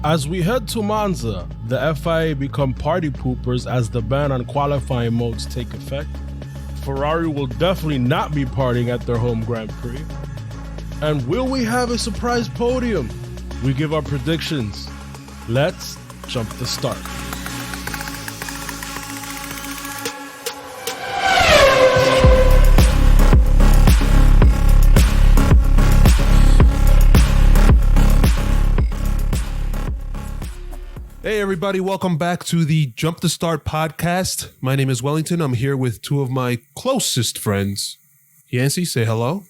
As we head to Monza, the FIA become party poopers as the ban on qualifying modes take effect. Ferrari will definitely not be partying at their home Grand Prix. And will we have a surprise podium? We give our predictions. Let's jump the start. Hey everybody, welcome back to the Jump the Start podcast. My name is Wellington. I'm here with two of my closest friends. Yhancy, say hello.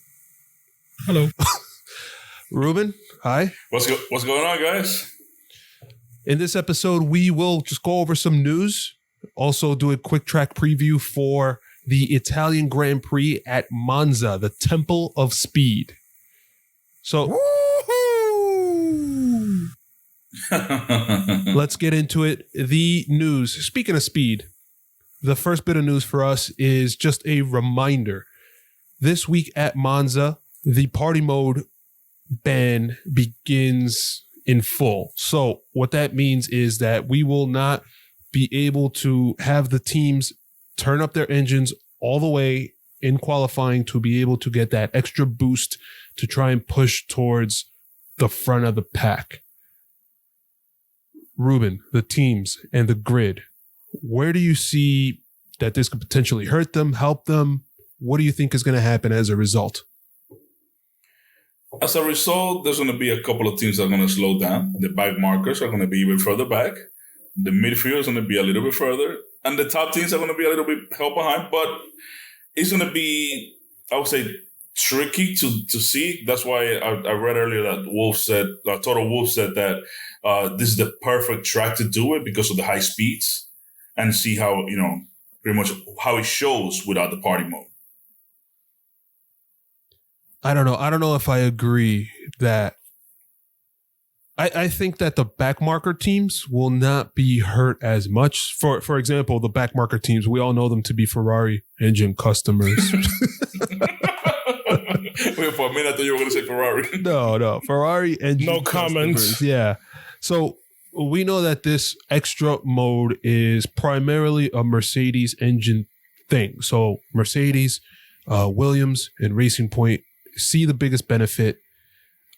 Hello. Ruben, hi. What's going on, guys? In this episode, we will just go over some news, also do a quick track preview for the Italian Grand Prix at Monza, the Temple of Speed. So, let's get into it. The news. Speaking of speed, the first bit of news for us is just a reminder. This week at Monza, the party mode ban begins in full. So what that means is that we will not be able to have the teams turn up their engines all the way in qualifying to be able to get that extra boost to try and push towards the front of the pack. Ruben, the teams and the grid, where do you see that this could potentially hurt them, help them? What do you think is going to happen as a result? As a result, there's going to be a couple of teams that are going to slow down. The back markers are going to be even further back. The midfield is going to be a little bit further. And the top teams are going to be a little bit held behind. But it's going to be, I would say, tricky to see. That's why I read earlier that Toto Wolff said that this is the perfect track to do it because of the high speeds and see how, pretty much how it shows without the party mode. I don't know if I agree that I think that the backmarker teams will not be hurt as much. For example, the backmarker teams, we all know them to be Ferrari engine customers. Wait, for a minute I thought you were going to say Ferrari. No, Ferrari engine No comments. customers. Yeah. So we know that this extra mode is primarily a Mercedes engine thing. So Mercedes, Williams, and Racing Point see the biggest benefit.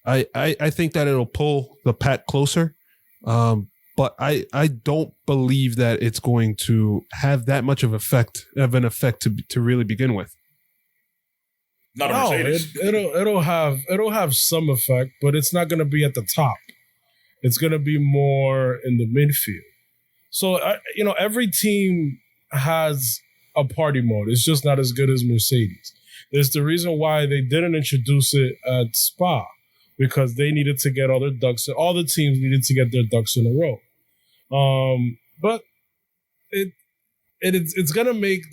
I think that it'll pull the pack closer, but I don't believe that it's going to have that much of an effect to really begin with. Not a Mercedes. It'll have some effect, but it's not going to be at the top. It's going to be more in the midfield. So every team has a party mode. It's just not as good as Mercedes. There's the reason why they didn't introduce it at Spa, because they needed to get all the teams needed to get their ducks in a row. But it's gonna make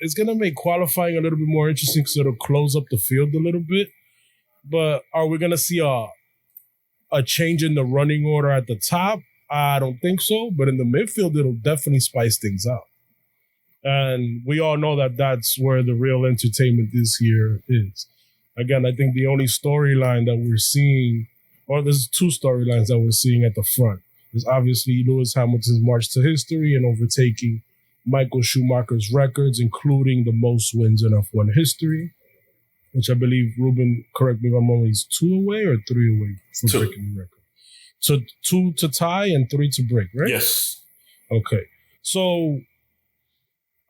it's gonna make qualifying a little bit more interesting because it'll close up the field a little bit. But are we gonna see a change in the running order at the top? I don't think so. But in the midfield, it'll definitely spice things up. And we all know that that's where the real entertainment this year is. Again, I think the only storyline that we're seeing, or there's two storylines that we're seeing at the front, is obviously Lewis Hamilton's march to history and overtaking Michael Schumacher's records, including the most wins in F1 history, which I believe, Ruben, correct me if I'm wrong, is 2 away or 3 away from breaking the record? So 2 to tie and 3 to break, right? Yes. Okay. So,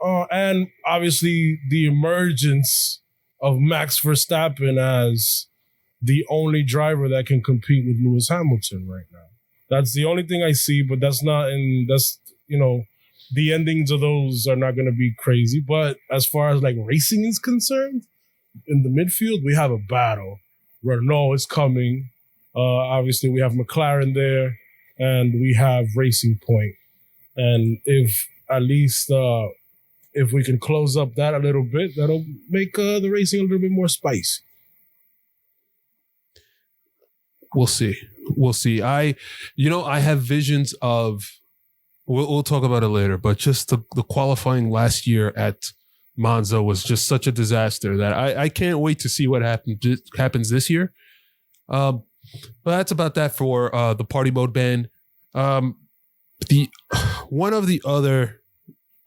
and obviously the emergence of Max Verstappen as the only driver that can compete with Lewis Hamilton right now. That's the only thing I see, but the endings of those are not going to be crazy. But as far as like racing is concerned, in the midfield, we have a battle. Renault is coming. Obviously, we have McLaren there, and we have Racing Point. And if at least if we can close up that a little bit, that'll make the racing a little bit more spicy. We'll see. I have visions of. We'll talk about it later, but just the qualifying last year at Monza was just such a disaster that I can't wait to see what happens this year. Well, that's about that for the party mode ban. The one of the other,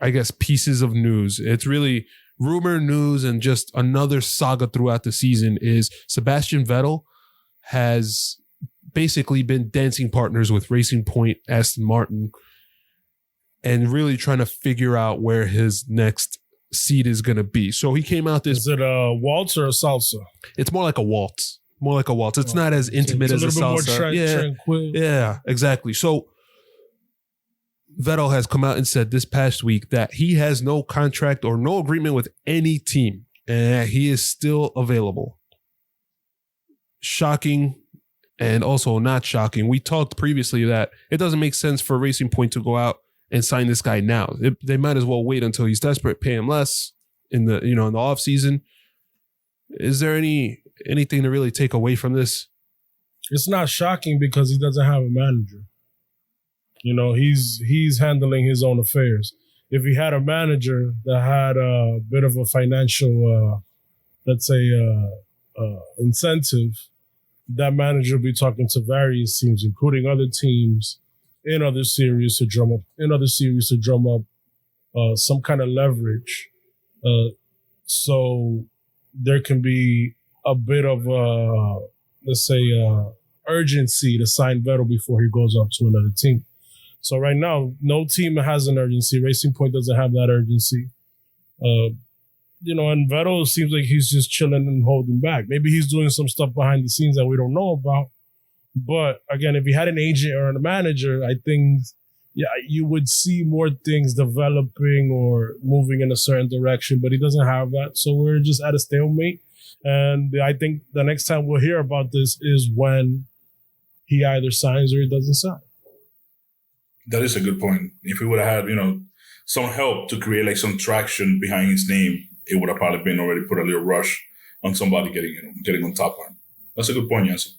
I guess, pieces of news, it's really rumor news and just another saga throughout the season, is Sebastian Vettel has basically been dancing partners with Racing Point, Aston Martin, and really trying to figure out where his next seat is going to be. So he came out this... Is it a waltz or a salsa? It's more like a waltz. More like a waltz. It's not as intimate as a salsa. Tranquil. Yeah, exactly. So Vettel has come out and said this past week that he has no contract or no agreement with any team, and he is still available. Shocking, and also not shocking. We talked previously that it doesn't make sense for Racing Point to go out and sign this guy now. They might as well wait until he's desperate, pay him less in the in the off season. Is there anything to really take away from this? It's not shocking because he doesn't have a manager. He's handling his own affairs. If he had a manager that had a bit of a financial, let's say, incentive, that manager would be talking to various teams, including other teams in other series to drum up some kind of leverage. So there can be a bit of let's say urgency to sign Vettel before he goes up to another team. So right now, no team has an urgency. Racing Point doesn't have that urgency. And Vettel seems like he's just chilling and holding back. Maybe he's doing some stuff behind the scenes that we don't know about. But again, if he had an agent or a manager, I think, you would see more things developing or moving in a certain direction. But he doesn't have that. So we're just at a stalemate. And I think the next time we'll hear about this is when he either signs or he doesn't sign. That is a good point. If we would have had, some help to create like some traction behind his name, it would have probably been already put a little rush on somebody getting on top line. That's a good point, Yhancy.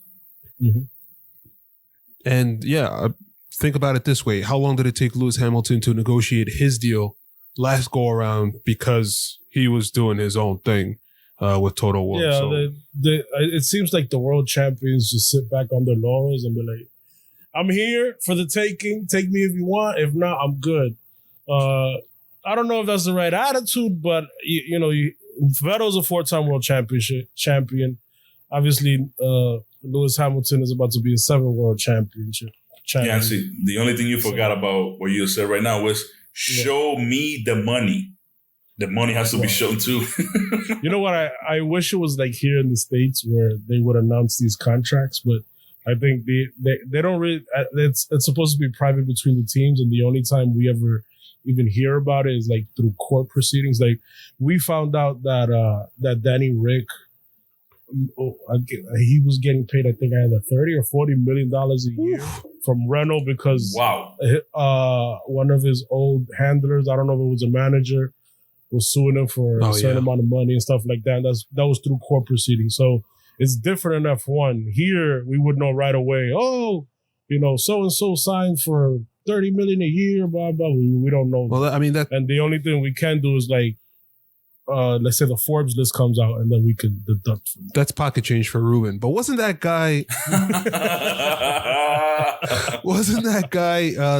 Mm-hmm. And think about it this way. How long did it take Lewis Hamilton to negotiate his deal last go around because he was doing his own thing with Toto Wolff? Yeah, so. it seems like the world champions just sit back on their laurels and be like, I'm here for the taking. Take me if you want. If not, I'm good. I don't know if that's the right attitude, but Vettel's a 4-time world champion. Obviously, Lewis Hamilton is about to be a 7 world champion. Yeah, see, the only thing you forgot about what you said right now was show me the money. The money has to be shown too. You know what? I wish it was like here in the States where they would announce these contracts, but I think they don't really. It's supposed to be private between the teams, and the only time we ever even hear about it is like through court proceedings. Like we found out that Danny Rick, he was getting paid, I think, either $30 or $40 million a year from Renault because one of his old handlers, I don't know if it was a manager, was suing him for a certain amount of money and stuff like that. That was through court proceedings. So it's different in F1. Here, we would know right away, so-and-so signed for $30 million a year, blah, blah. We don't know. Well, I mean, and the only thing we can do is like, let's say the Forbes list comes out and then we can deduct from that. That's pocket change for Ruben. But wasn't that guy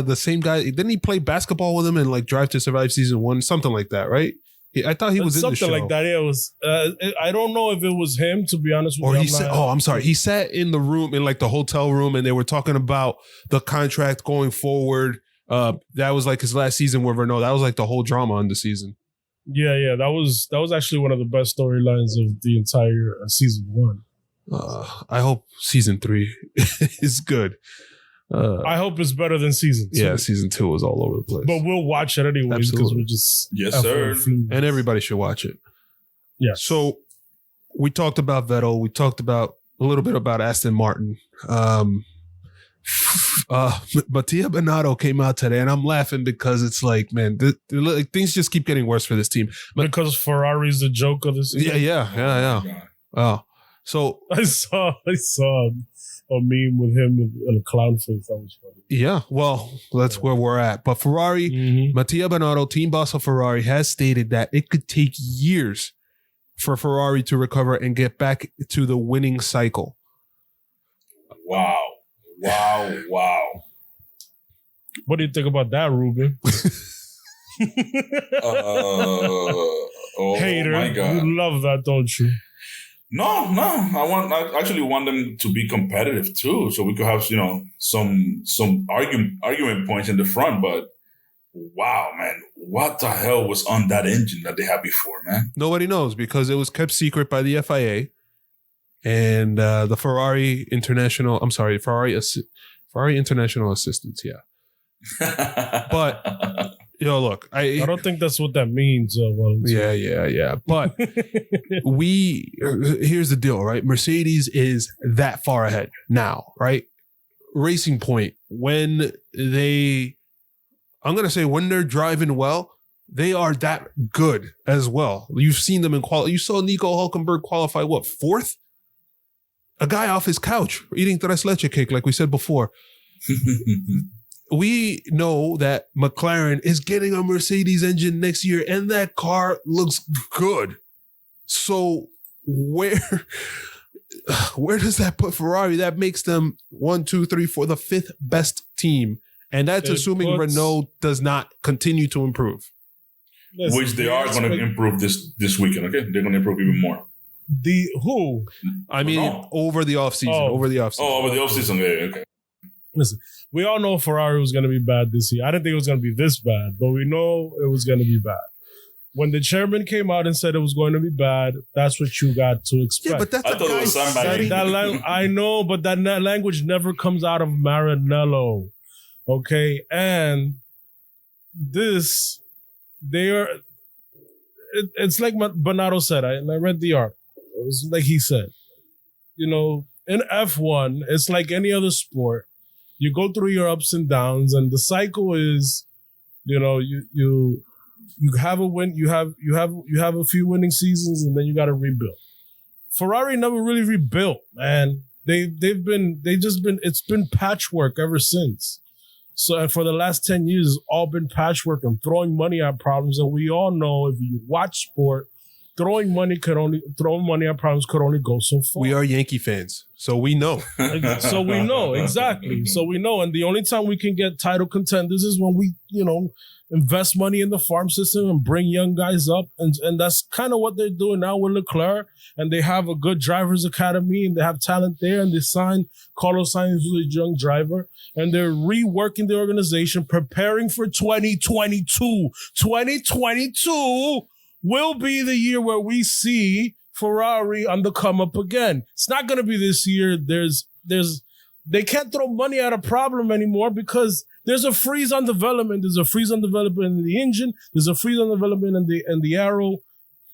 the same guy? Didn't he play basketball with him in like Drive to Survive season 1? Something like that, right? I thought he was in the show. Something like that. Yeah, it was. I don't know if it was him, to be honest with you. I'm sorry. He sat in the room, in like the hotel room, and they were talking about the contract going forward. That was like his last season with Renault. That was like the whole drama on the season. Yeah. That was actually one of the best storylines of the entire season 1. I hope season 3 is good. I hope it's better than season 2. Yeah, season 2 was all over the place. But we'll watch it anyways because we're just... Yes, sir. And everybody should watch it. Yeah. So we talked about Vettel. We talked about a little bit about Aston Martin. Mattia Binotto came out today, and I'm laughing because it's like, man, things just keep getting worse for this team. Because Ferrari's the joke of the season? Yeah. Oh, so... I saw a meme with him in a clown face. That was funny. Yeah, well, that's where we're at. But Ferrari, Mattia Binotto, team boss of Ferrari, has stated that it could take years for Ferrari to recover and get back to the winning cycle. Wow. What do you think about that, Ruben? Oh Hater, my God. you love that, don't you? No. I actually want them to be competitive too, so we could have some argument points in the front. But wow, man, what the hell was on that engine that they had before, man? Nobody knows because it was kept secret by the FIA and the Ferrari International Assistance. Yeah, but look, I don't think that's what that means. Yeah. But here's the deal, right? Mercedes is that far ahead now, right? Racing Point, when they're driving well, they are that good as well. You've seen them in quality. You saw Nico Hulkenberg qualify, fourth? A guy off his couch eating tres leche cake, like we said before. We know that McLaren is getting a Mercedes engine next year, and that car looks good. So where does that put Ferrari? That makes them 1, 2, 3, 4, the 5th best team. And that's assuming Renault does not continue to improve. Which they are going to improve this weekend, okay? They're going to improve even more. Who? I mean, over the offseason. Over the offseason, yeah, okay. Listen, we all know Ferrari was going to be bad this year. I didn't think it was going to be this bad, but we know it was going to be bad. When the chairman came out and said it was going to be bad, that's what you got to expect. Yeah, but that's I thought it was somebody. I know, but that language never comes out of Maranello. Okay, and it's like Bernardo said, I read the article. It was like he said, in F1, it's like any other sport. You go through your ups and downs, and the cycle is, you have a win, you have a few winning seasons, and then you got to rebuild. Ferrari never really rebuilt, man. It's been patchwork ever since. So, and for the last 10 years, it's all been patchwork and throwing money at problems. And we all know if you watch sport, throwing money at problems could only go so far. We are Yankee fans, so we know. So we know, exactly. So we know. And the only time we can get title contenders is when we, invest money in the farm system and bring young guys up. And that's kind of what they're doing now with Leclerc. And they have a good drivers academy and they have talent there. And they signed Carlos Sainz, who's a young driver. And they're reworking the organization, preparing for 2022. 2022 will be the year where we see Ferrari on the come up again. It's not going to be this year. They can't throw money at a problem anymore because there's a freeze on development. There's a freeze on development in the engine. There's a freeze on development in the aero.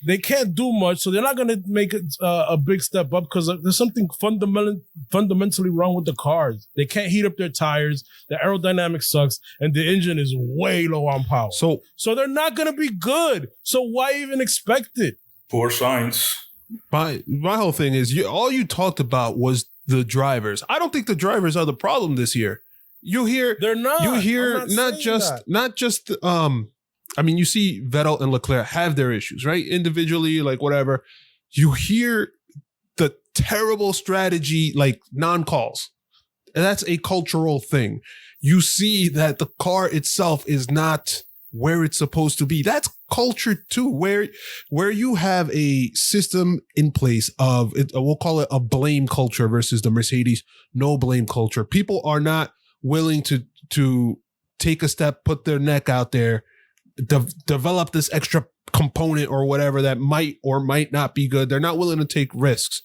They can't do much, so they're not going to make a big step up because there's something fundamentally wrong with the cars. They can't heat up their tires. The aerodynamics sucks, and the engine is way low on power. So they're not going to be good. So why even expect it? Poor Sainz. My whole thing is all you talked about was the drivers. I don't think the drivers are the problem this year. You hear they're not. You hear not just. I mean, you see Vettel and Leclerc have their issues, right? Individually, like whatever. You hear the terrible strategy, like non-calls. And that's a cultural thing. You see that the car itself is not where it's supposed to be. That's culture too, where you have a system in place of, we'll call it a blame culture versus the Mercedes no blame culture. People are not willing to take a step, put their neck out there, develop this extra component or whatever that might or might not be good. They're not willing to take risks.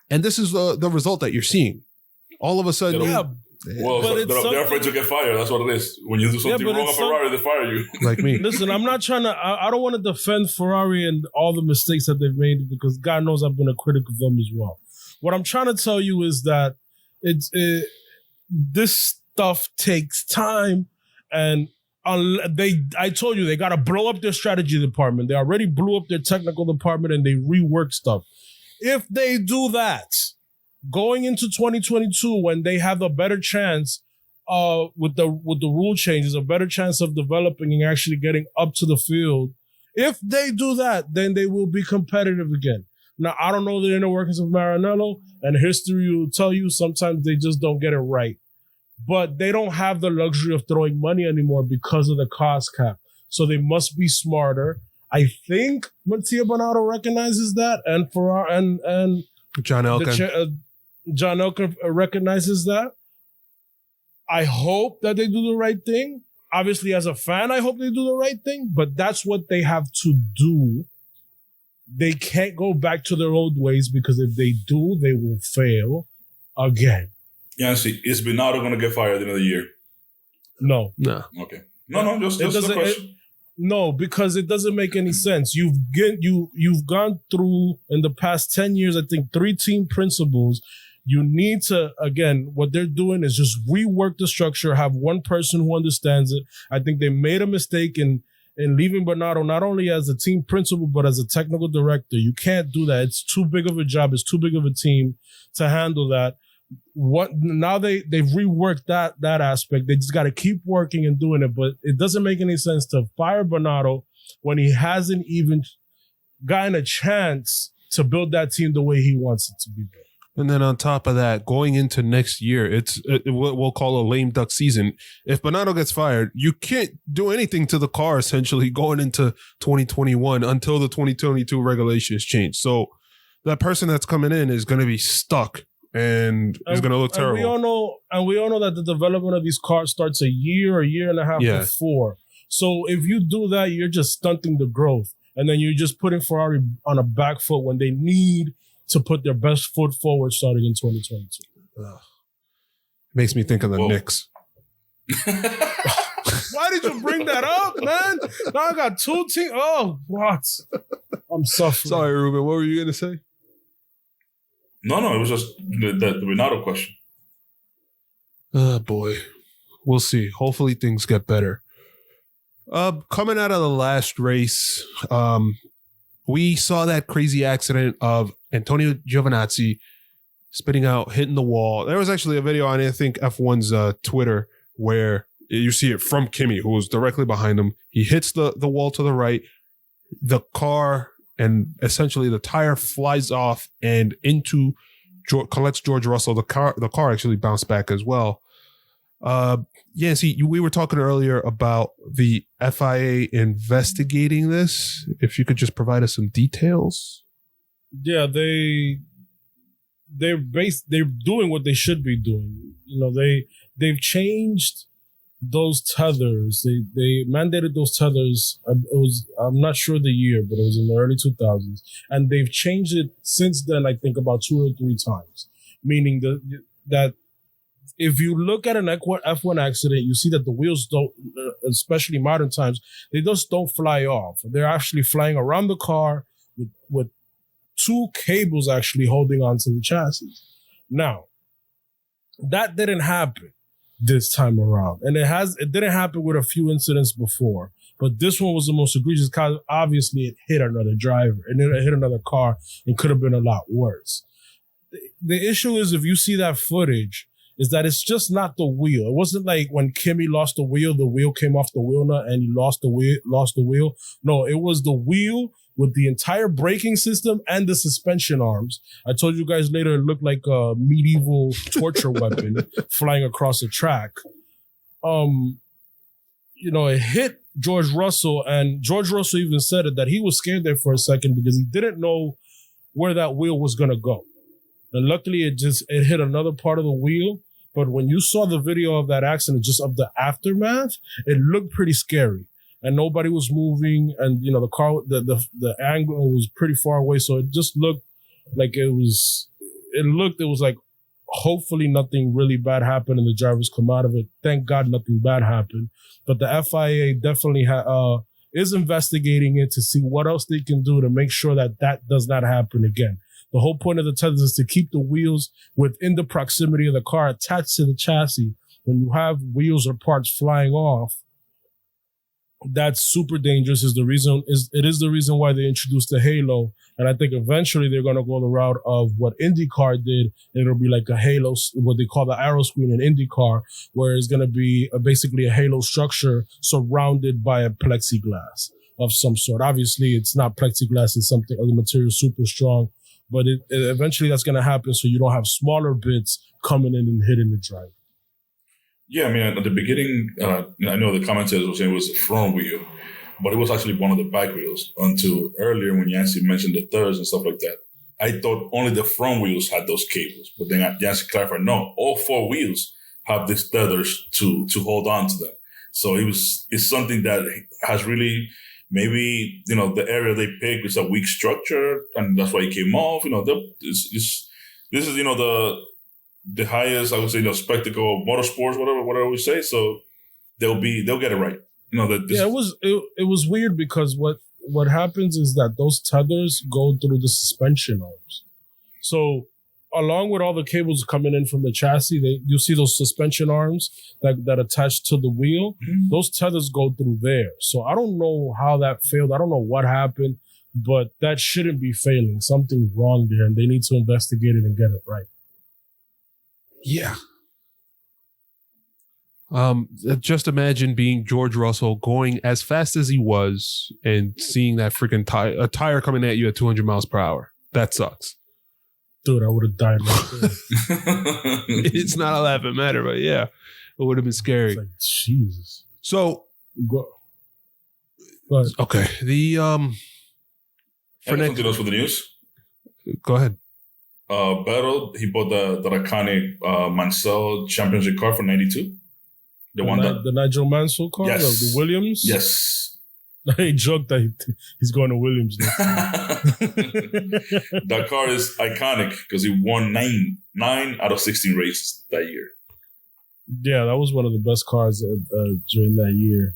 And this is the result that you're seeing. All of a sudden, they're afraid to get fired. That's what it is. When you do something wrong at Ferrari, they fire you. Like me. Listen, I'm not trying to, I don't want to defend Ferrari and all the mistakes that they've made because God knows I've been a critic of them as well. What I'm trying to tell you is that this stuff takes time, and I told you they got to blow up their strategy department. They already blew up their technical department and they rework stuff. If they do that, going into 2022, when they have a better chance with the rule changes, a better chance of developing and actually getting up to the field, if they do that, then they will be competitive again. Now, I don't know the inner workings of Maranello, and history will tell you sometimes they just don't get it right. But they don't have the luxury of throwing money anymore because of the cost cap. So they must be smarter. I think Mattia Binotto recognizes that, and Ferrari and John Elkann. John Elkann recognizes that. I hope that they do the right thing. Obviously, as a fan, I hope they do the right thing, but that's what they have to do. They can't go back to their old ways, because if they do, they will fail again. Yhancy, is Binotto going to get fired at the end of the year? No. Okay. No, just a question. No, because it doesn't make any sense. You've gone through, in the past 10 years, I think 3 team principals. You need to, again, what they're doing is just rework the structure, have one person who understands it. I think they made a mistake in leaving Binotto not only as a team principal, but as a technical director. You can't do that. It's too big of a job. It's too big of a team to handle that. Now they've reworked that aspect. They just got to keep working and doing it. But it doesn't make any sense to fire Binotto when he hasn't even gotten a chance to build that team the way he wants it to be built. And then on top of that, going into next year, it's what we'll call a lame duck season. If Binotto gets fired, you can't do anything to the car essentially going into 2021 until the 2022 regulations change. So that person that's coming in is going to be stuck and is going to look terrible. We all know that the development of these cars starts a year and a half before. So if you do that, you're just stunting the growth. And then you're just putting Ferrari on a back foot when they need to put their best foot forward starting in 2022. Makes me think of the Knicks. Why did you bring that up, man? Now I got 2 teams. Oh, what? I'm suffering. Sorry, Ruben. What were you going to say? No, it was just the Binotto question. Oh, boy. We'll see. Hopefully things get better. Coming out of the last race, we saw that crazy accident of Antonio Giovinazzi spitting out, hitting the wall. There was actually a video on, I think, F1's Twitter where you see it from Kimi, who was directly behind him. He hits the wall to the right. The car and essentially the tire flies off and collects George Russell. The car actually bounced back as well. We were talking earlier about the FIA investigating this. If you could just provide us some details. Yeah, they're doing what they should be doing. You know, they've changed those tethers. They mandated those tethers. I'm not sure the year, but it was in the early 2000s, and they've changed it since then. I think about 2 or 3 times. Meaning that if you look at an F1 accident, you see that the wheels don't, especially modern times, they just don't fly off. They're actually flying around the car with 2 cables actually holding onto the chassis. Now, that didn't happen this time around. And it didn't happen with a few incidents before. But this one was the most egregious because obviously it hit another driver and it hit another car and could have been a lot worse. The issue is, if you see that footage, is that it's just not the wheel. It wasn't like when Kimi lost the wheel came off the wheel nut and he lost the wheel. No, it was the wheel with the entire braking system and the suspension arms. I told you guys later it looked like a medieval torture weapon flying across a track. It hit George Russell, and George Russell even said it, that he was scared there for a second because he didn't know where that wheel was going to go. And luckily it hit another part of the wheel. But when you saw the video of that accident, just of the aftermath, it looked pretty scary. And nobody was moving, and the car, the angle was pretty far away, so it just looked like it was like hopefully nothing really bad happened and the drivers come out of it. Thank God nothing bad happened. But the FIA definitely is investigating it to see what else they can do to make sure that does not happen again. The whole point of the tethers is to keep the wheels within the proximity of the car attached to the chassis. When you have wheels or parts flying off, that's super dangerous. It is the reason why they introduced the halo. And I think eventually they're going to go the route of what IndyCar did. It'll be like a halo, what they call the arrow screen in IndyCar, where it's going to be basically a halo structure surrounded by a plexiglass of some sort. Obviously, it's not plexiglass. It's something other material super strong. but eventually that's going to happen, so you don't have smaller bits coming in and hitting the driver. Yeah, I mean, at the beginning, I know the commentators were saying it was the front wheel, but it was actually one of the back wheels until earlier when Yhancy mentioned the thirds and stuff like that. I thought only the front wheels had those cables, but then Yhancy clarified, no, all four wheels have these tethers to hold on to them. So it's something that has really, maybe, the area they picked is a weak structure, and that's why it came off. This is, the highest, I would say, spectacle of motorsports, whatever we say. So they'll get it right. It was weird because what happens is that those tethers go through the suspension arms. So along with all the cables coming in from the chassis, you see those suspension arms that attach to the wheel. Mm-hmm. Those tethers go through there. So I don't know how that failed. I don't know what happened, but that shouldn't be failing. Something's wrong there, and they need to investigate it and get it right. Yeah. Just imagine being George Russell going as fast as he was and seeing that freaking tire coming at you at 200 miles per hour. That sucks. Dude, I would have died right there. It's not a laughing matter, but yeah, it would have been scary. It's like, Jesus. So, go ahead. Okay. Something else for the news? Go ahead. Vettel, he bought the iconic Mansell Championship car for 92. The Nigel Mansell car? Yes. The Williams? Yes. He joked that he's going to Williams now. That car is iconic because he won 9 out of 16 races that year. Yeah, that was one of the best cars during that year.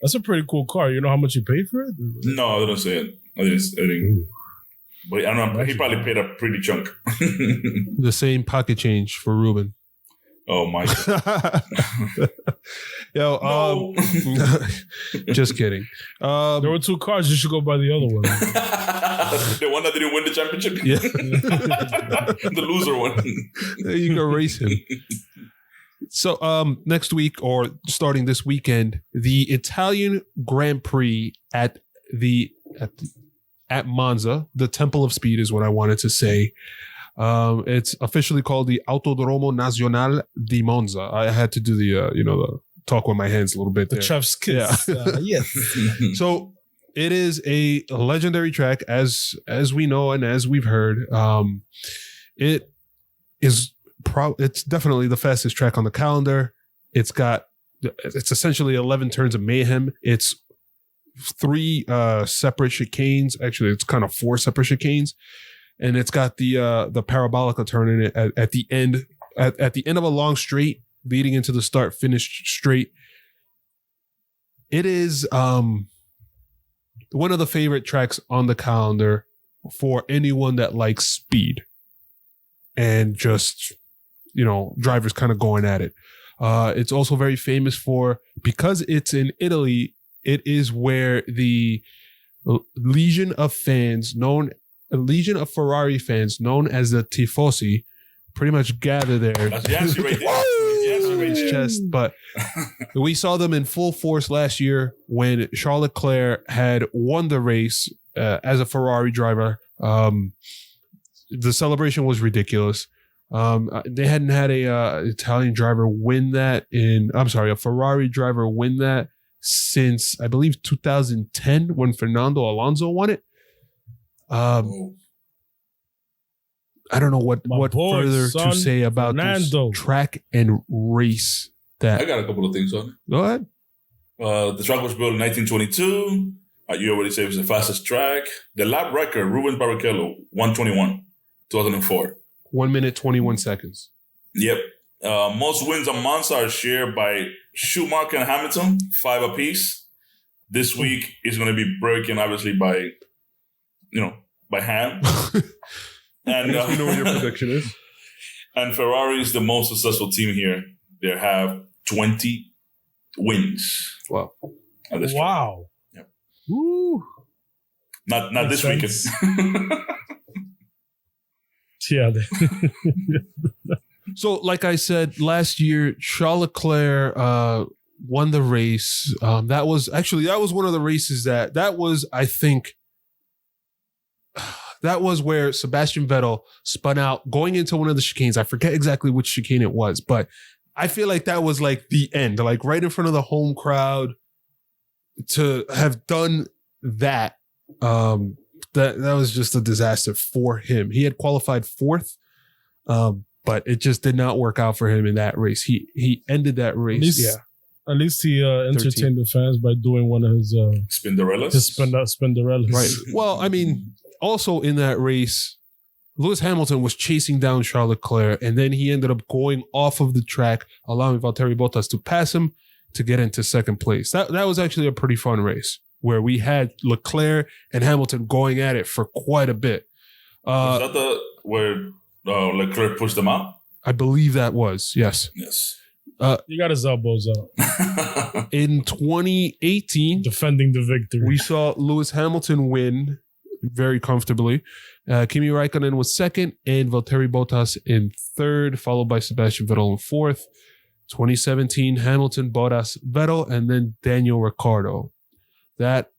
That's a pretty cool car. You know how much you paid for it? No, I didn't say it. I didn't. But I don't know. He probably paid a pretty chunk. The same pocket change for Ruben. Oh my God. Yo, no. Just kidding. There were two cars. You should go buy the other one. The one that didn't win the championship? Yeah. The loser one. You can race him. So next week, or starting this weekend, the Italian Grand Prix at Monza, the Temple of Speed is what I wanted to say. It's officially called the Autodromo Nazionale di Monza. I had to do the talk with my hands a little bit. The chef's kiss. Yeah. Yes. So it is a legendary track, as we know and as we've heard. It is it's definitely the fastest track on the calendar. It's essentially 11 turns of mayhem. It's 3 separate chicanes. Actually, it's kind of 4 separate chicanes. And it's got the parabolica turn in it at the end at the end of a long straight leading into the start finish straight. It is one of the favorite tracks on the calendar for anyone that likes speed and just drivers kind of going at it. It's also very famous because it's in Italy. It is where the legion of Ferrari fans known as the Tifosi pretty much gather there. That's Yhancy right there. His chest. But we saw them in full force last year when Charles Leclerc had won the race as a Ferrari driver. The celebration was ridiculous. They hadn't had a Italian driver win that a Ferrari driver win that since I believe 2010 when Fernando Alonso won it. I don't know what further to say about this track and race. I got a couple of things on it. Go ahead. The track was built in 1922. You already said it was the fastest track. The lap record, Ruben Barrichello, 121, 2004. 1 minute, 21 seconds. Yep. Most wins on Monza are shared by Schumacher and Hamilton, 5 apiece. This week is going to be broken, obviously, by Ham. And you know what your prediction is. And Ferrari is the most successful team here. They have 20 wins. Wow. Wow. Yep. Woo. Not this weekend. Yeah. So, like I said, last year, Charles Leclerc won the race. That was one of the races that was, I think, That was where Sebastian Vettel spun out going into one of the chicanes. I forget exactly which chicane it was, but I feel like that was like the end, like right in front of the home crowd. To have done that, that was just a disaster for him. He had qualified fourth, but it just did not work out for him in that race. He ended that race. At least he entertained the fans by doing one of his Spinderellas. Spinderellas. Right. Well, I mean, also in that race, Lewis Hamilton was chasing down Charles Leclerc, and then he ended up going off of the track, allowing Valtteri Bottas to pass him to get into second place. That was actually a pretty fun race where we had Leclerc and Hamilton going at it for quite a bit. Was that where Leclerc pushed them out? I believe that was, yes. Yes. He got his elbows out. In 2018, defending the victory, we saw Lewis Hamilton win very comfortably. Kimi Räikkönen was second and Valtteri Bottas in third, followed by Sebastian Vettel in fourth. 2017, Hamilton, Bottas, Vettel, and then Daniel Ricciardo. That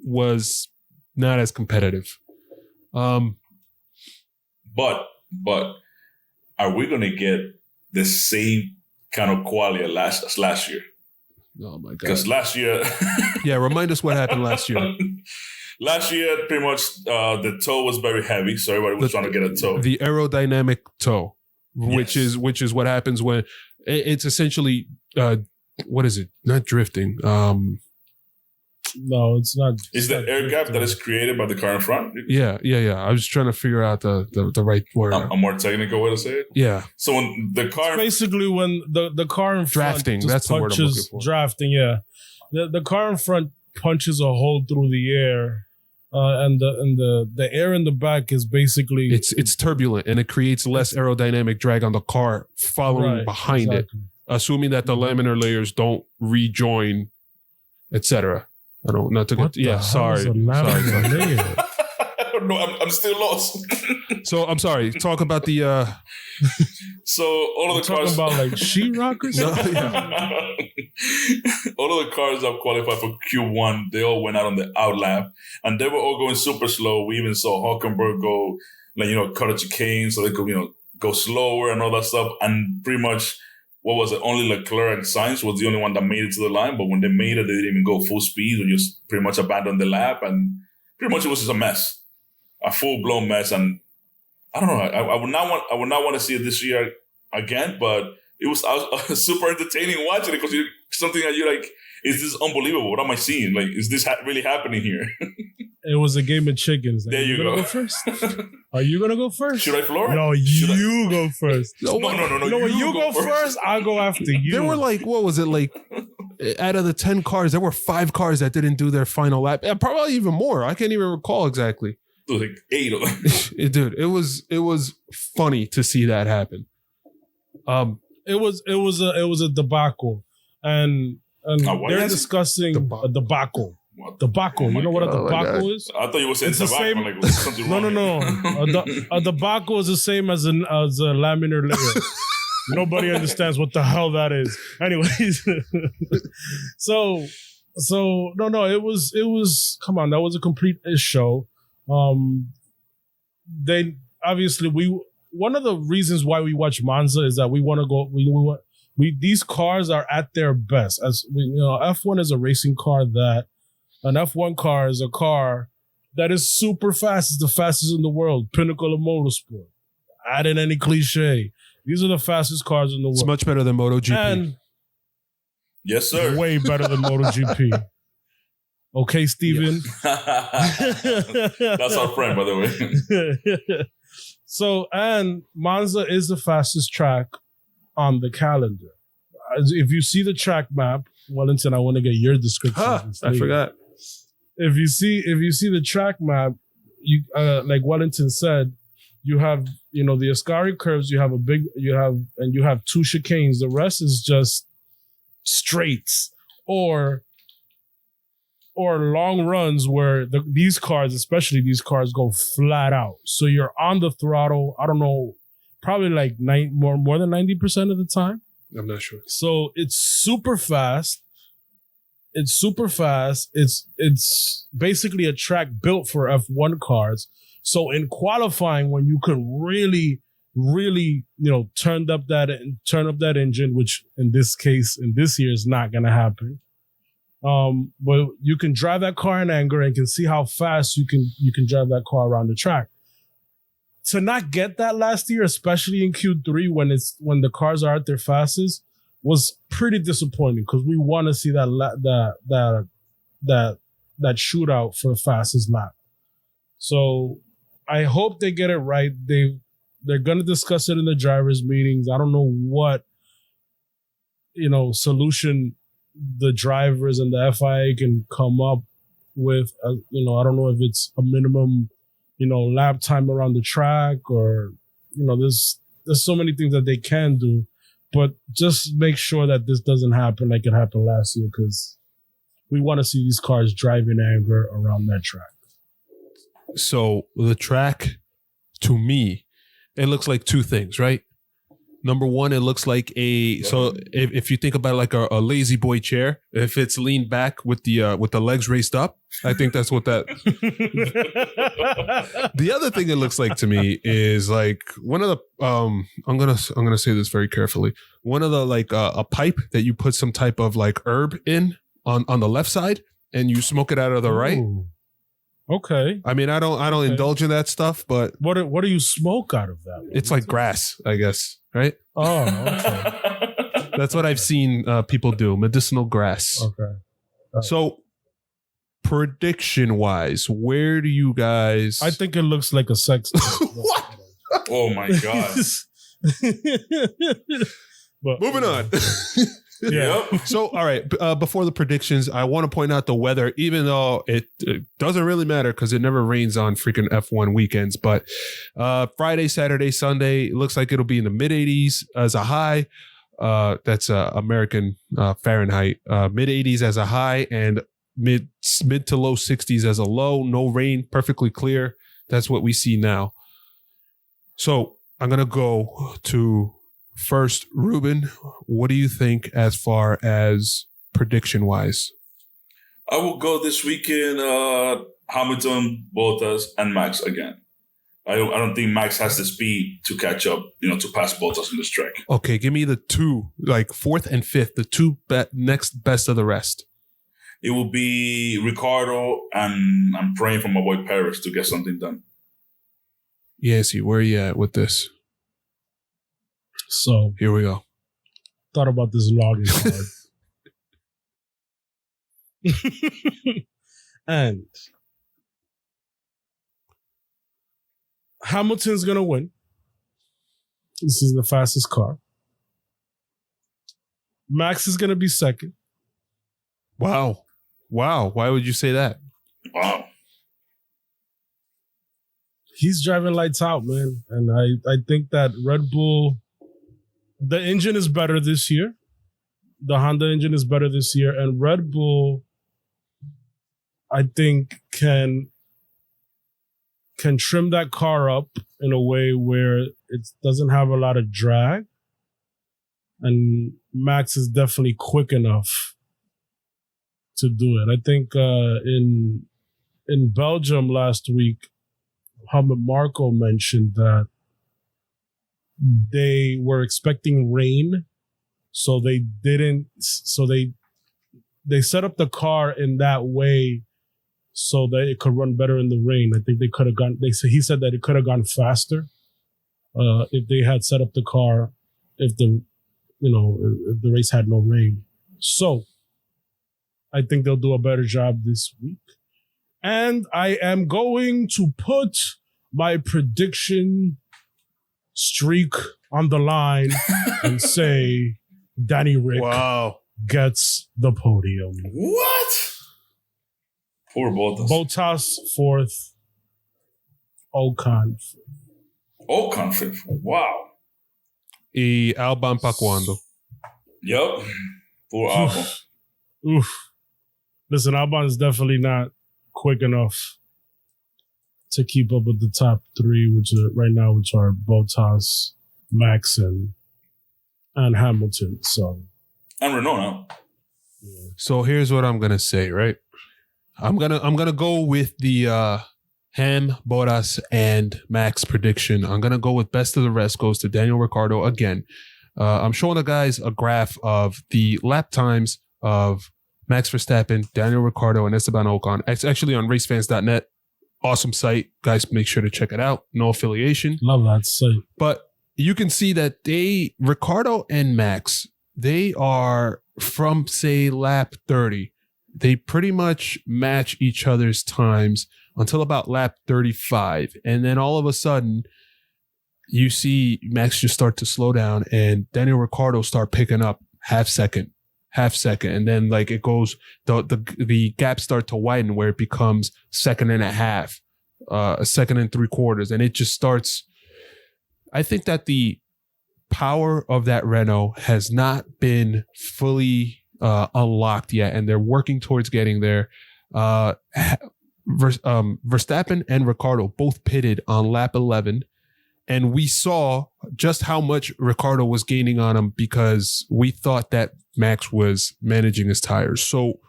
was not as competitive. But are we going to get the same kind of quality as last year? Oh my God! Because last year, yeah, remind us what happened last year. Last year, pretty much the toe was very heavy, so everybody was trying to get a toe. The aerodynamic toe, which is what happens when it's essentially what is it? Not drifting. No, it's not. It's the air gap that is created by the car in front. Yeah. I was trying to figure out the right word. A more technical way to say it. Yeah. So when the car, basically when the car in front drafting, that's the word I'm looking for. Drafting, yeah. The car in front punches a hole through the air, and the air in the back is basically it's turbulent and it creates less aerodynamic drag on the car following behind it, assuming that the laminar layers don't rejoin, etc. I don't not to get sorry. No, I'm still lost. So I'm sorry. Talk about the. So all of the cars talking about like sheetrock or something. All of the cars that qualified for Q1, they all went out on the out lap, and they were all going super slow. We even saw Hülkenberg go, cut a chicane so they could, go slower and all that stuff. And pretty much, what was it? Only Leclerc and Sainz was the only one that made it to the line. But when they made it, they didn't even go full speed. They just pretty much abandoned the lap, and pretty much it was just a mess. A full-blown mess, and I don't know. I would not want to see it this year again. But I was super entertaining watching it because something that you're like, is this unbelievable? What am I seeing? Like, is this really happening here? It was a game of chickens. There you go. Go first? Are you gonna go first? Should I floor? No, you go first. No. You go first. I'll go after you. There were what was it like? Out of the 10 cars, there were 5 cars that didn't do their final lap. Probably even more. I can't even recall exactly. Like 8 of them. Dude, it was funny to see that happen. It was a debacle, and they're discussing a debacle. What? Debacle. You know what a debacle is? I thought you were saying it's the same. Like something wrong. No. A debacle is the same as a laminar layer. Nobody understands what the hell that is. Anyways, so no. It was. Come on, that was a complete show. They obviously one of the reasons why we watch Monza is that we want to go. These cars are at their best. As F1 is a racing car that. An F1 car is a car that is super fast. It's the fastest in the world. Pinnacle of motorsport. Add in any cliche. These are the fastest cars in the world. It's much better than MotoGP. And yes, sir. Way better than MotoGP. Okay, Steven? That's our friend, by the way. So, and Monza is the fastest track on the calendar. If you see the track map, Wellington, I want to get your description. I forgot. If you see the track map, you like Wellington said, you have the Ascari curves. You have 2 chicanes. The rest is just straights or long runs where these cars, especially these cars, go flat out. So you're on the throttle. I don't know, probably like more than 90% of the time. I'm not sure. So it's super fast. It's basically a track built for F1 cars. So in qualifying, when you can really, turn up that engine, which in this case, in this year, is not going to happen. But you can drive that car in anger and can see how fast you can drive that car around the track. To not get that last year, especially in Q3 when the cars are at their fastest, was pretty disappointing because we want to see that shootout for the fastest lap. So I hope they get it right. They're going to discuss it in the drivers' meetings. I don't know what solution the drivers and the FIA can come up with. I don't know if it's a minimum lap time around the track, or there's so many things that they can do, but just make sure that this doesn't happen like it happened last year, because we want to see these cars drive in anger around that track. So the track, to me, it looks like two things, right? Number one, it looks like so if you think about it like a lazy boy chair, if it's leaned back with the legs raised up, I think that's what that. The other thing it looks like to me is like one of the I'm gonna say this very carefully. One of the like a pipe that you put some type of like herb in on the left side and you smoke it out of the right. Okay. I mean, I don't indulge in that stuff, but what do you smoke out of that? It's like grass, I guess, right? Oh, okay. That's what I've seen people do, medicinal grass. Okay. So, prediction-wise, where do you guys... I think it looks like a sex... What? Oh, my God. But, moving on. Yeah. Yep. So, all right. Before the predictions, I want to point out the weather, even though it doesn't really matter because it never rains on freaking F1 weekends. But Friday, Saturday, Sunday, it looks like it'll be in the mid 80s as a high. That's American Fahrenheit. Mid 80s as a high and mid to low 60s as a low. No rain, perfectly clear. That's what we see now. So I'm going to go to... First, Ruben, what do you think as far as prediction-wise? I will go this weekend, Hamilton, Bottas, and Max again. I don't think Max has the speed to catch up, to pass Bottas in this track. Okay, give me the two, like fourth and fifth, the two next best of the rest. It will be Ricardo, and I'm praying for my boy Paris to get something done. Yhancy, where are you at with this? So here we go. Thought about this logging card. And Hamilton's going to win. This is the fastest car. Max is going to be second. Wow. Why would you say that? Wow. He's driving lights out, man. And I think that Red Bull... The engine is better this year. The Honda engine is better this year. And Red Bull, I think, can trim that car up in a way where it doesn't have a lot of drag. And Max is definitely quick enough to do it. I think in Belgium last week, Helmut Marko mentioned that they were expecting rain, so they set up the car in that way so that it could run better in the rain. I think they could have gone. He said that it could have gone faster if they had set up the car if the race had no rain. So I think they'll do a better job this week, and I am going to put my prediction streak on the line and say Danny Rick gets the podium. What? Poor Bottas. Bottas fourth. Ocon fifth. Wow. Y Albon pa cuando? Yep. Poor Albon. Oof. Listen, Albon is definitely not quick enough to keep up with the top three, which are Bottas, Max, and Hamilton. So, and Renault now. So here's what I'm gonna say, right? I'm gonna go with the Ham, Bottas, and Max prediction. I'm going to go with best of the rest goes to Daniel Ricciardo again. I'm showing the guys a graph of the lap times of Max Verstappen, Daniel Ricciardo, and Esteban Ocon. It's actually on racefans.net. Awesome site. Guys, make sure to check it out. No affiliation. Love that site. But you can see that Ricciardo and Max, they are from, say, lap 30. They pretty much match each other's times until about lap 35. And then all of a sudden, you see Max just start to slow down and Daniel Ricciardo start picking up half second. And then like it goes, the gaps start to widen where it becomes second and a half, a second and 3/4. And it just starts. I think that the power of that Renault has not been fully unlocked yet, and they're working towards getting there. Verstappen and Ricciardo both pitted on lap 11, and we saw just how much Ricciardo was gaining on him because we thought that Max was managing his tires. So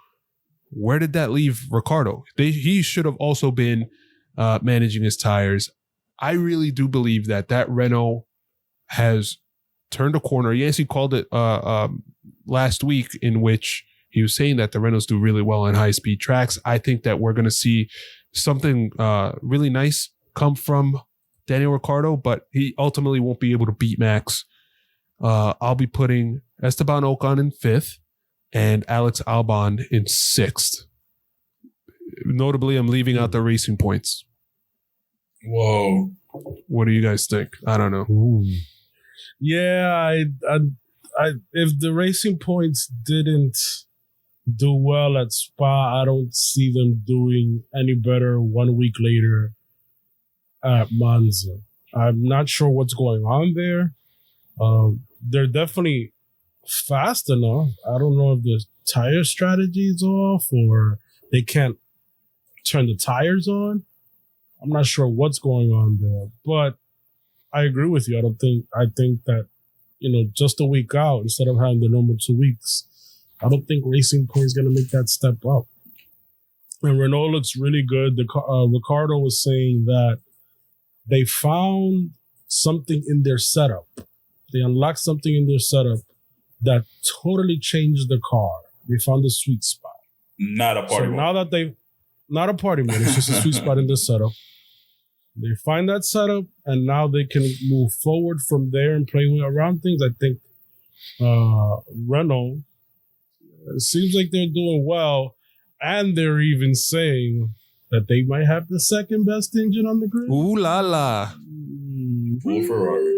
where did that leave Ricciardo? He should have also been managing his tires. I really do believe that Renault has turned a corner. Yhancy called it last week, in which he was saying that the Renaults do really well on high-speed tracks. I think that we're going to see something really nice come from Daniel Ricciardo, but he ultimately won't be able to beat Max. I'll be putting Esteban Ocon in 5th and Alex Albon in 6th. Notably, I'm leaving out the racing points. Whoa. What do you guys think? I don't know. Ooh. Yeah, I if the racing points didn't do well at Spa, I don't see them doing any better 1 week later at Monza. I'm not sure what's going on there. They're definitely fast enough. I don't know if the tire strategy is off or they can't turn the tires on. I'm not sure what's going on there, but I agree with you. I think that, just a week out instead of having the normal 2 weeks, I don't think Racing Point is going to make that step up. And Renault looks really good. Ricciardo was saying that they found something in their setup. They unlocked something in their setup that totally changed the car. They found the sweet spot. Not a party mode. Now that not a party mode, it's just a sweet spot in the setup. They find that setup, and now they can move forward from there and play around things. I think Renault, it seems like they're doing well, and they're even saying that they might have the second best engine on the grid. Ooh la la. Poor Ferrari.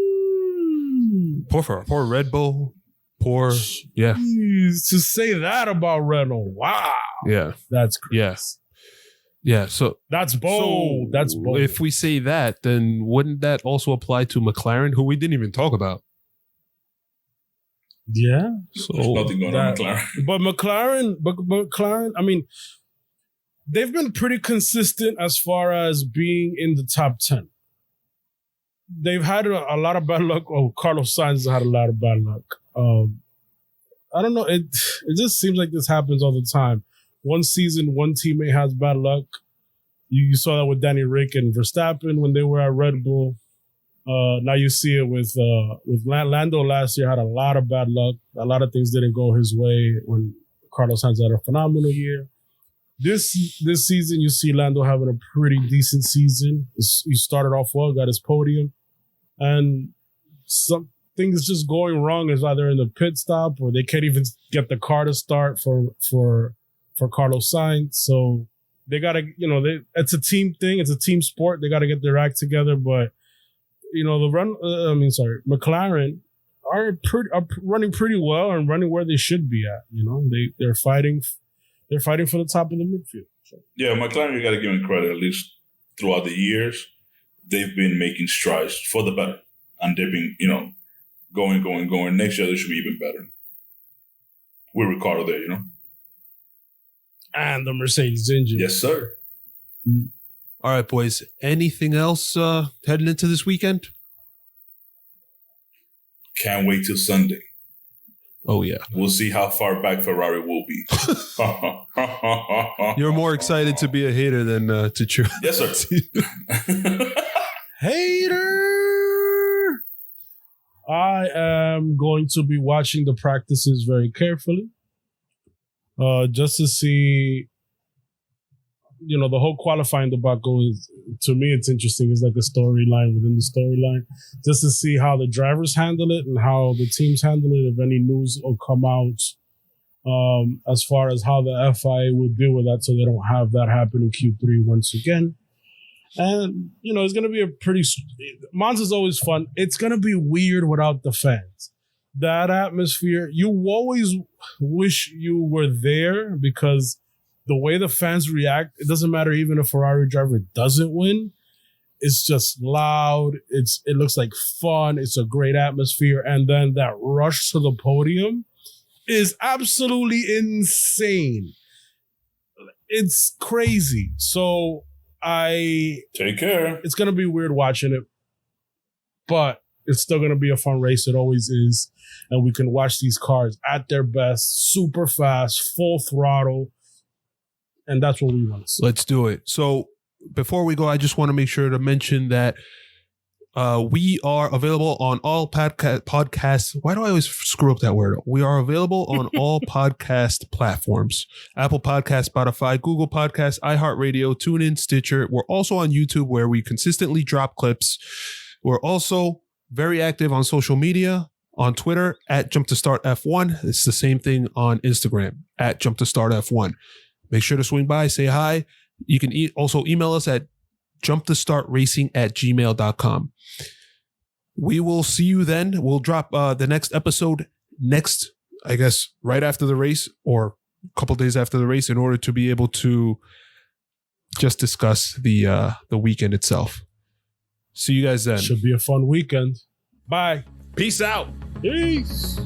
Poor Ferrari. Poor Red Bull. Poor, yeah. Jeez, to say that about Renault, wow. Yeah. That's crazy. Yes. Yeah, so that's bold. That's bold. If we say that, then wouldn't that also apply to McLaren, who we didn't even talk about? Yeah. So there's nothing going on McLaren. But McLaren, I mean, they've been pretty consistent as far as being in the top 10. They've had a lot of bad luck. Oh, Carlos Sainz has had a lot of bad luck. I don't know. It just seems like this happens all the time. One season, one teammate has bad luck. You saw that with Danny Rick and Verstappen when they were at Red Bull. Now you see it with Lando last year. Had a lot of bad luck. A lot of things didn't go his way when Carlos Sainz had a phenomenal year. This season, you see Lando having a pretty decent season. He started off well, got his podium, and something is just going wrong. Is either in the pit stop or they can't even get the car to start for Carlos Sainz. So they got to, it's a team thing. It's a team sport. They got to get their act together. But, McLaren are running pretty well and running where they should be at. They're fighting for the top of the midfield. So. Yeah, McLaren, you got to give them credit. At least throughout the years, they've been making strides for the better. And they've been, going. Next year, they should be even better. With Ricciardo there, And the Mercedes engine. Yes, sir. All right, boys. Anything else heading into this weekend? Can't wait till Sunday. Oh, yeah. We'll see how far back Ferrari will be. You're more excited to be a hater than to cheer. Yes, sir. Hater! I am going to be watching the practices very carefully. Just to see, the whole qualifying debacle is, to me, it's interesting. It's like a storyline within the storyline. Just to see how the drivers handle it and how the teams handle it, if any news will come out as far as how the FIA will deal with that so they don't have that happen in Q3 once again. And, it's going to be Monza's always fun. It's going to be weird without the fans. That atmosphere, you always wish you were there, because the way the fans react, it doesn't matter even if a Ferrari driver doesn't win. It's just loud. It looks like fun. It's a great atmosphere. And then that rush to the podium is absolutely insane. It's crazy. So take care. It's going to be weird watching it, but it's still going to be a fun race. It always is. And we can watch these cars at their best, super fast, full throttle. And that's what we want to see. Let's do it. So before we go, I just want to make sure to mention that we are available on all podcasts. Why do I always screw up that word? We are available on all podcast platforms. Apple Podcasts, Spotify, Google Podcasts, iHeartRadio, TuneIn, Stitcher. We're also on YouTube, where we consistently drop clips. We're also very active on social media, on Twitter at JumpToStartF1. It's the same thing on Instagram at JumpToStartF1. Make sure to swing by, say hi. You can also email us at jumptostartracing@gmail.com. We will see you then. We'll drop the next episode I guess, right after the race or a couple days after the race, in order to be able to just discuss the weekend itself. See you guys then. Should be a fun weekend. Bye. Peace out. Peace.